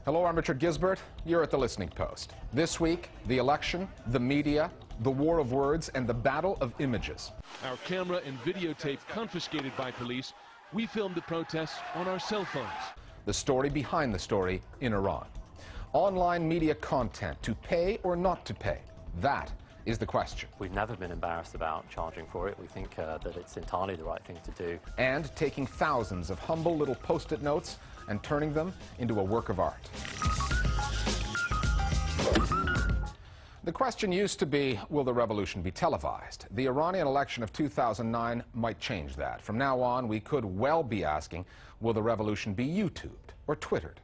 Hello, I'm Richard Gisbert. You're at the Listening Post. This week, the election, the media, the war of words, and the battle of images. Our camera and videotape confiscated by police, we filmed the protests on our cell phones. The story behind the story in Iran. Online media content, to pay or not to pay? That is the question. We've never been embarrassed about charging for it. We think that it's entirely the right thing to do. And taking thousands of humble little post-it notes and turning them into a work of art. The question used to be, will the revolution be televised? The Iranian election of 2009 might change that. From now on, we could well be asking, will the revolution be YouTubed or Twittered?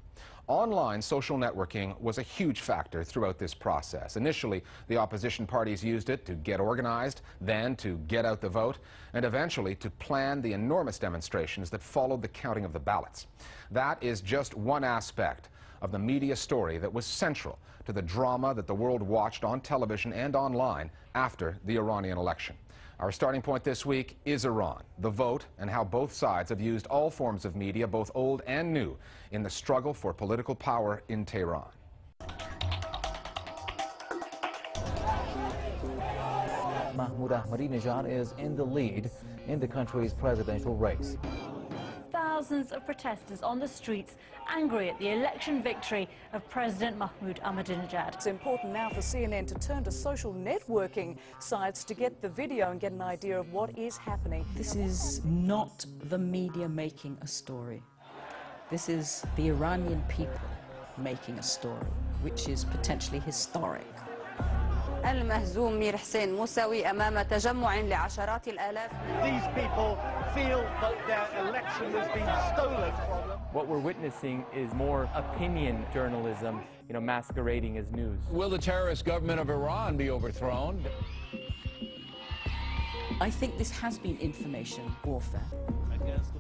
Online social networking was a huge factor throughout this process. Initially, the opposition parties used it to get organized, then to get out the vote, and eventually to plan the enormous demonstrations that followed the counting of the ballots. That is just one aspect of the media story that was central to the drama that the world watched on television and online after the Iranian election. Our starting point this week is Iran, the vote, and how both sides have used all forms of media, both old and new, in the struggle for political power in Tehran. Mahmoud Ahmadinejad is in the lead in the country's presidential race. Thousands of protesters on the streets, angry at the election victory of President Mahmoud Ahmadinejad. It's important now for CNN to turn to social networking sites to get the video and get an idea of what is happening. This is not the media making a story. This is the Iranian people making a story, which is potentially historic. المهزوم مير حسين موسوي أمام تجمع لعشرات الآلاف. These people feel that their election has been stolen from them. What we're witnessing is more opinion journalism, masquerading as news. Will the terrorist government of Iran be overthrown? I think this has been information warfare.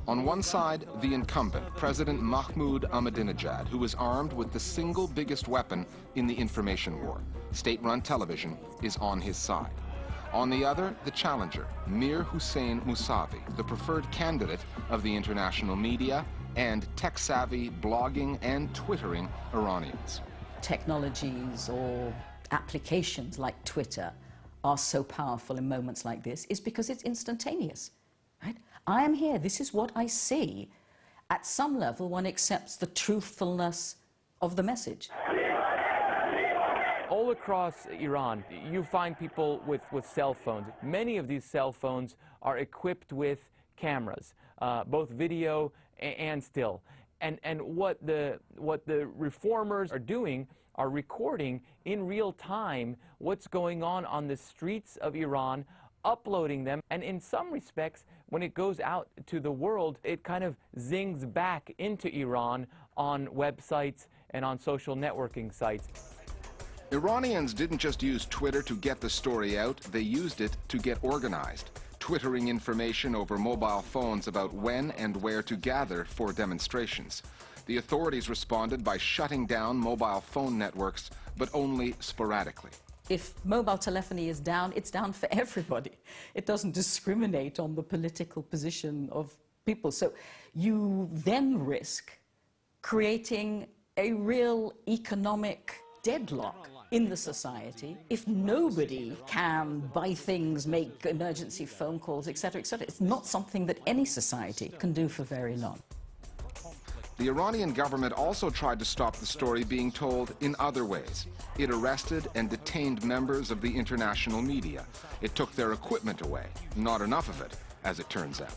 On one side, the incumbent, President Mahmoud Ahmadinejad, who is armed with the single biggest weapon in the information war. State-run television is on his side. On the other, the challenger, Mir Hussein Mousavi, the preferred candidate of the international media and tech-savvy blogging and twittering Iranians. Technologies or applications like Twitter are so powerful in moments like this is because it's instantaneous. Right? I am here, this is what I see. At some level, one accepts the truthfulness of the message. All across Iran, you find people with cell phones. Many of these cell phones are equipped with cameras, both video and still. And what the reformers are doing are recording in real time what's going on the streets of Iran, uploading them, and in some respects, when it goes out to the world, it kind of zings back into Iran on websites and on social networking sites. Iranians didn't just use Twitter to get the story out, they used it to get organized, twittering information over mobile phones about when and where to gather for demonstrations. The authorities responded by shutting down mobile phone networks, but only sporadically. If mobile telephony is down, it's down for everybody. It doesn't discriminate on the political position of people. So you then risk creating a real economic deadlock in the society if nobody can buy things, make emergency phone calls, etc., etc. It's not something that any society can do for very long. The Iranian government also tried to stop the story being told in other ways. It arrested and detained members of the international media. It took their equipment away. Not enough of it, as it turns out.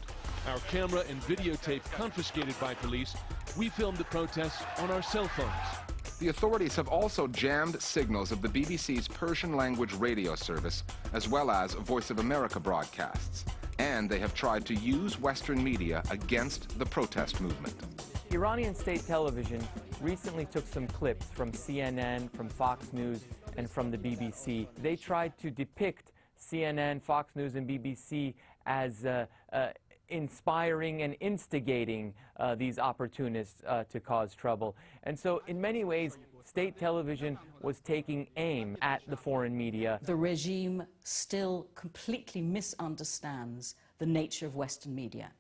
Our camera and videotape confiscated by police, we filmed the protests on our cell phones. The authorities have also jammed signals of the BBC's Persian language radio service, as well as Voice of America broadcasts. And they have tried to use Western media against the protest movement. Iranian state television recently took some clips from CNN, from Fox News, and from the BBC. They tried to depict CNN, Fox News, and BBC as inspiring and instigating these opportunists to cause trouble. And so in many ways, state television was taking aim at the foreign media. The regime still completely misunderstands the nature of Western media.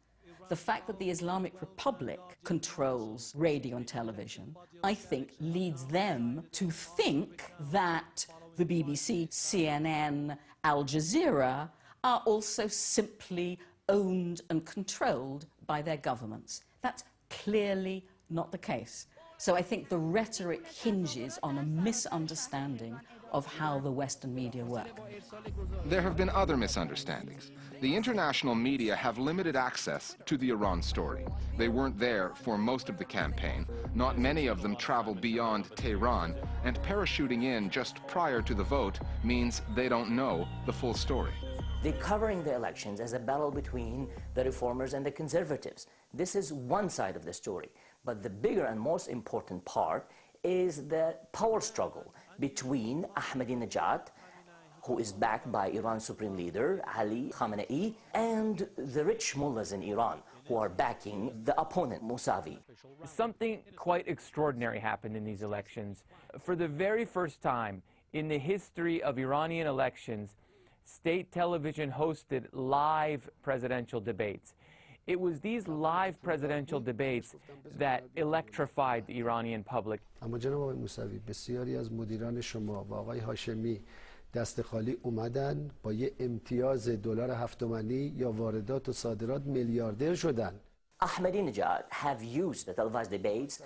The fact that the Islamic Republic controls radio and television, I think, leads them to think that the BBC, CNN, Al Jazeera are also simply owned and controlled by their governments. That's clearly not the case. So I think the rhetoric hinges on a misunderstanding of how the Western media work. There have been other misunderstandings. The international media have limited access to the Iran story. They weren't there for most of the campaign. Not many of them traveled beyond Tehran, and parachuting in just prior to the vote means they don't know the full story. They're covering the elections as a battle between the reformers and the conservatives. This is one side of the story. But the bigger and most important part is the power struggle between Ahmadinejad, who is backed by Iran's supreme leader, Ali Khamenei, and the rich mullahs in Iran, who are backing the opponent, Mousavi. Something quite extraordinary happened in these elections. For the very first time in the history of Iranian elections, state television hosted live presidential debates. It was these live presidential debates that electrified the Iranian public. اما جناب آقای موسوی بسیاری از مدیران شما و آقای هاشمی دست خالی اومدن با یه امتیاز دلار 7 تومانی یا واردات و صادرات میلیاردر شدن. Ahmadinejad have used the televised debates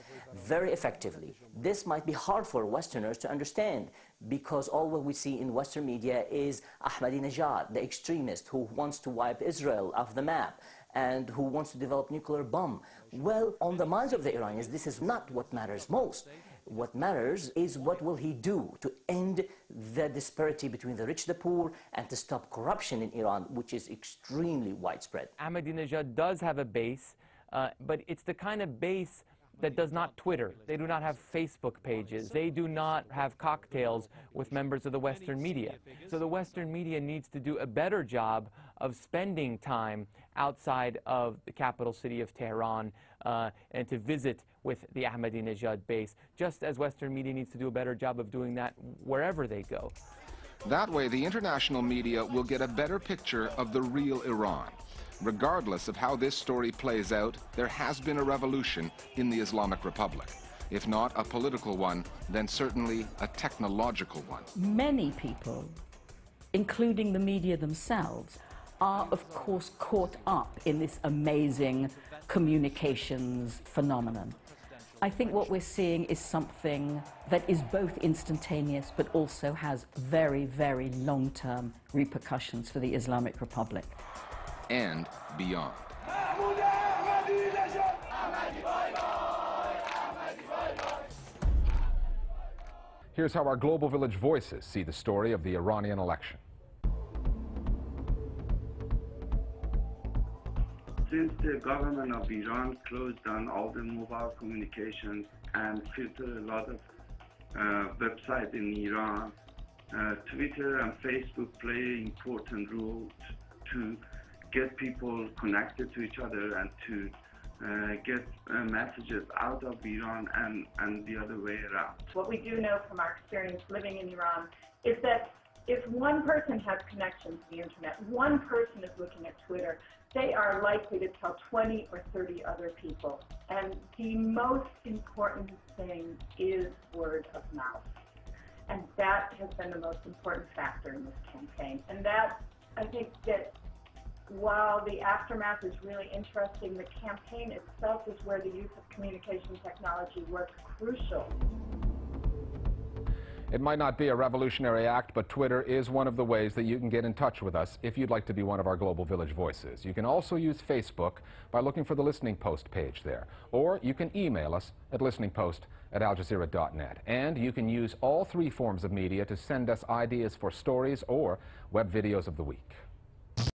very effectively. This might be hard for Westerners to understand because all what we see in Western media is Ahmadinejad, the extremist who wants to wipe Israel off the map and who wants to develop nuclear bomb. Well, on the minds of the Iranians, this is not what matters most. What matters is what will he do to end the disparity between the rich and the poor and to stop corruption in Iran, which is extremely widespread. Ahmadinejad does have a base, but it's the kind of base that does not Twitter. They do not have Facebook pages. They do not have cocktails with members of the Western media. So the Western media needs to do a better job of spending time outside of the capital city of Tehran and to visit with the Ahmadinejad base, just as Western media needs to do a better job of doing that wherever they go. That way, the international media will get a better picture of the real Iran. Regardless of how this story plays out, there has been a revolution in the Islamic Republic. If not a political one, then certainly a technological one. Many people, including the media themselves, are of course caught up in this amazing communications phenomenon. I think what we're seeing is something that is both instantaneous but also has very, very long-term repercussions for the Islamic Republic. And beyond. Here's how our Global Village voices see the story of the Iranian election. Since the government of Iran closed down all the mobile communications and filtered a lot of websites in Iran, Twitter and Facebook play an important role to get people connected to each other and to get messages out of Iran and the other way around. What we do know from our experience living in Iran is that if one person has connection to the internet, one person is looking at Twitter, they are likely to tell 20 or 30 other people. And the most important thing is word of mouth. And that has been the most important factor in this campaign. And that, I think that while the aftermath is really interesting, the campaign itself is where the use of communication technology was crucial. It might not be a revolutionary act, but Twitter is one of the ways that you can get in touch with us if you'd like to be one of our Global Village voices. You can also use Facebook by looking for the Listening Post page there. Or you can email us at listeningpost@aljazeera.net. And you can use all three forms of media to send us ideas for stories or web videos of the week.